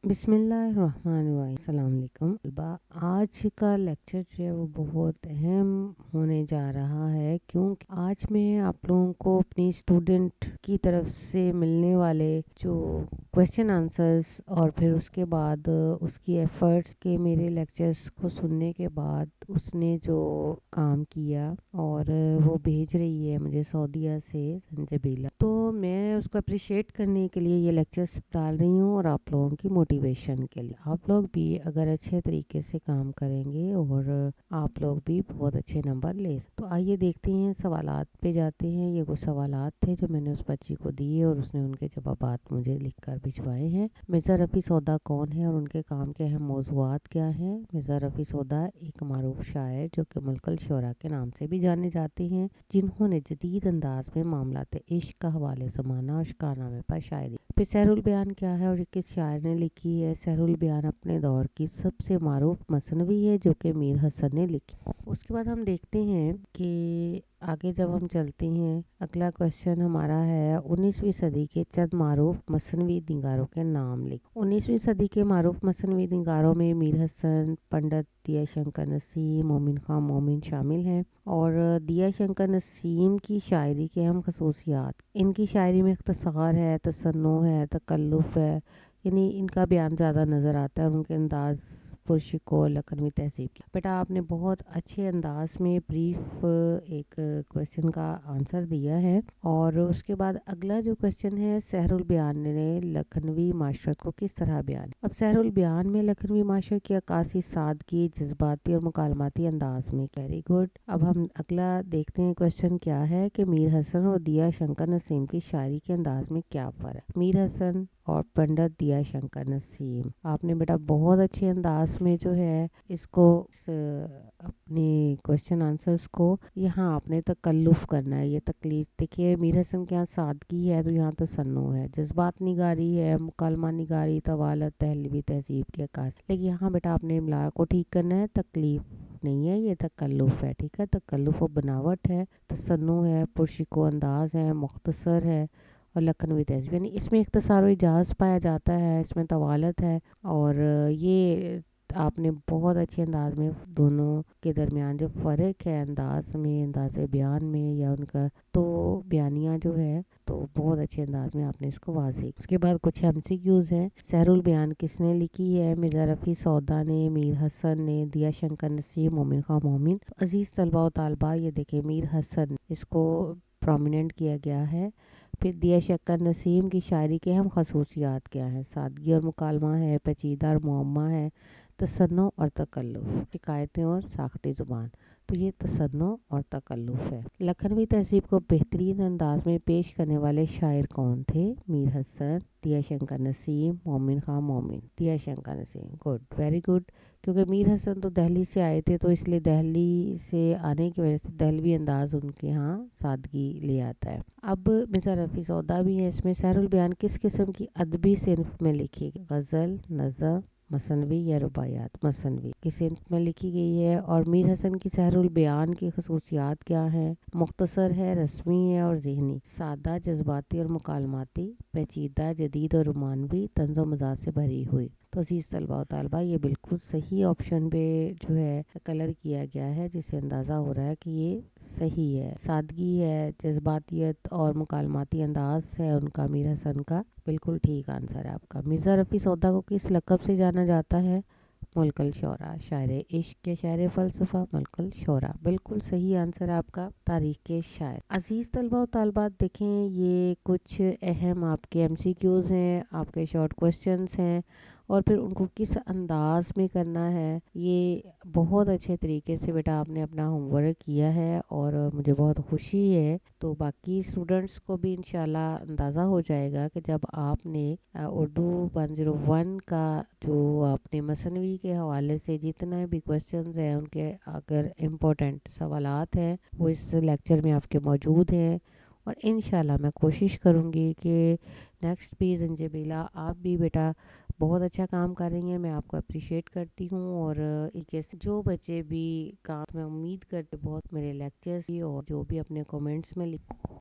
बिस्मिल्लाहिर्रहमानिर्रहीम। अस्सलाम वालेकुम तलबा। आज का लेक्चर जो है वो बहुत अहम होने जा रहा है, क्योंकि आज मैं आप लोगों को अपनी स्टूडेंट की तरफ से मिलने वाले जो क्वेश्चन आंसर्स और फिर उसके बाद उसकी एफर्ट्स के मेरे लेक्चर्स को सुनने के बाद उसने जो काम किया और वो भेज रही है मुझे सऊदीया से संजबीला, तो मैं उसको अप्रिशिएट करने के लिए ये लेक्चर्स डाल रही हूँ और आप लोगों की मोटिवेशन के लिए। आप लोग भी अगर अच्छे तरीके से काम करेंगे और आप लोग भी बहुत अच्छे नंबर ले सकते। तो आइए देखते हैं, सवालात पे जाते हैं। ये कुछ सवालात थे जो मैंने उस बच्ची को दिए और उसने उनके जवाबात मुझे लिखकर भिजवाए हैं। मिर्ज़ा रफ़ी सौदा कौन है और उनके काम के अहम मौज़ूआत क्या हैं? मिर्ज़ा रफ़ी सौदा एक मारूफ शायर जो कि मुल्कुल शोरा के नाम से भी जाने जाते हैं, जिन्होंने जदीद अंदाज में मामलात इश्क का हवाले ज़माना और शिकारनामे पर शायरी। फिर सहरुल बयान क्या है और ये किस शायर ने लिखी है? सहरुल बयान अपने दौर की सबसे मारूफ मसनवी है जो कि मीर हसन ने लिखी। उसके बाद हम देखते हैं कि आगे जब हम चलते हैं, अगला क्वेश्चन हमारा है 19वीं सदी के चंद मारूफ मसनवी निगारों के नाम लिख। 19वीं सदी के मारूफ मसनवी निगारों में मीर हसन, पंडित दिया शंकर नसीम, मोमिन खां मोमिन शामिल हैं। और दिया शंकर नसीम की शायरी के अहम खसूसियात, इनकी शायरी में इख्तिसार है, तसन्नुह है, तकल्लुफ़ है, यानी इनका बयान ज़्यादा नज़र आता है और उनके अंदाज़ पुरशिको लखनवी तहजीब की। बेटा आपने बहुत अच्छे अंदाज में ब्रीफ एक क्वेश्चन का आंसर दिया है। और उसके बाद अगला जो क्वेश्चन है, सहरुल बयान ने लखनवी माशरत को किस तरह बयान। अब सहरुल बयान में लखनवी माशरत की अक्कासी सादगी, जज्बाती और मुकालमाती अंदाज में। Very good. अब हम अगला देखते हैं क्वेश्चन क्या है कि मीर हसन और दिया शंकर नसीम की शायरी के अंदाज में क्या फ़र्क। मीर हसन और पंडित दिया शंकर नसीम, आपने बेटा बहुत अच्छे अंदाज में जो है इसको अपने क्वेश्चन आंसर्स को यहाँ आपने तकल्लुफ़ करना है। ये तकलीफ देखिए, मीर हसन के यहाँ सादगी है तो यहाँ तसन्नुह है, जज्बात निगारी है, मुकालमा निगारी, तवालत, तहलवी तहजीब की अक्कासी। लेकिन यहाँ बेटा आपने इमला को ठीक करना है, तकलीफ नहीं है, ये तकल्लुफ़ है। ठीक है, तकल्लुफ़ और बनावट है, तसन्नुह है, पुरशिको अंदाज है, मुख्तसर है और लखनवी तहज़ीब, यानी इसमें इख्तिसार व इजाज़ पाया जाता है, इसमें तवालत है। और ये आपने बहुत अच्छे अंदाज में दोनों के दरमियान जो फ़र्क है अंदाज में, अंदाज बयान में या उनका, तो बयानिया जो है तो बहुत अच्छे अंदाज में आपने इसको वाज़ेह। उसके बाद कुछ MCQs हैं। सहरुल बयान किसने लिखी है? मिर्ज़ा रफ़ी सौदा ने, मीर हसन ने, दिया शंकर नसीम, मोमिन खां मोमिन। अजीज़ तलबा और तालबा, ये देखें मीर हसन, इसको प्रोमिनेंट किया गया है। फिर दिया शक्कर नसीम की शायरी के अहम खसूसियात क्या हैं? सादगी और मुकालमा है, पेचीदा और मुअम्मा है, तसन्नुह और तकल्लुफ़, शिकायतें और साख्ती ज़ुबान। तो ये तसन्नुह और तकल्लुफ़ है। लखनवी तहज़ीब को बेहतरीन अंदाज में पेश करने वाले शायर कौन थे? मीर हसन, दिया शंकर नसीम, मोमिन खां मोमिन। दिया Shankar Naseem, good, very good. क्योंकि मीर हसन तो दिल्ली से आए थे, तो इसलिए दिल्ली से आने की वजह से दिल्ली अंदाज़ उनके यहाँ सादगी ले आता है। अब मिर्ज़ा रफ़ी सौदा भी है इसमें। सहरुल बयान किस किस्म की अदबी सिन्फ में लिखी गई? गज़ल, नज़म, मसनवी या रुबायात? मसनवी की सिन्फ में लिखी गई है। और मीर हसन की सहरुल बयान की खसूसियात क्या हैं? मुख्तसर है, रस्मी है और ज़हनी, सादा, जज्बाती और मुकालमाती, पेचीदा, जदीद और रोमानवी, तंज़ो मज़ाज से भरी हुई। तो अज़ीज़ तलबा और तालबा, ये बिल्कुल सही ऑप्शन पे जो है कलर किया गया है, जिससे अंदाज़ा हो रहा है कि ये सही है। सादगी है, जज्बातियत और मुकालमाती अंदाज है उनका, मीर हसन का, बिल्कुल ठीक आंसर है आपका। मिर्ज़ा रफ़ी सौदा को किस लक़ब से जाना जाता है? मुल्कुल शोरा, शायर इश्क या शायर फ़लसफ़ा? मुल्कुल शोरा, बिल्कुल सही आंसर आपका, तारीख़ के शायर। अज़ीज़ तलबा और तालबात, देखें ये कुछ अहम आपके MCQs हैं, आपके शॉर्ट क्वेश्चंस हैं और फिर उनको किस अंदाज में करना है, ये बहुत अच्छे तरीके से बेटा आपने अपना होमवर्क किया है और मुझे बहुत खुशी है। तो बाकी स्टूडेंट्स को भी इंशाल्लाह अंदाज़ा हो जाएगा कि जब आपने उर्दू 101 का जो आपने मसनवी के हवाले से जितने भी क्वेश्चंस हैं, उनके अगर इम्पोर्टेंट सवालात हैं वो इस लेक्चर में आपके मौजूद हैं। और इंशाल्लाह मैं कोशिश करूँगी कि नेक्स्ट भी ज़ंजबीला आप भी बेटा बहुत अच्छा काम कर रही हैं, मैं आपको अप्रिशिएट करती हूँ। और एक ऐसे जो बच्चे भी काम, मैं उम्मीद करती बहुत मेरे लेक्चर्स और जो भी अपने कमेंट्स में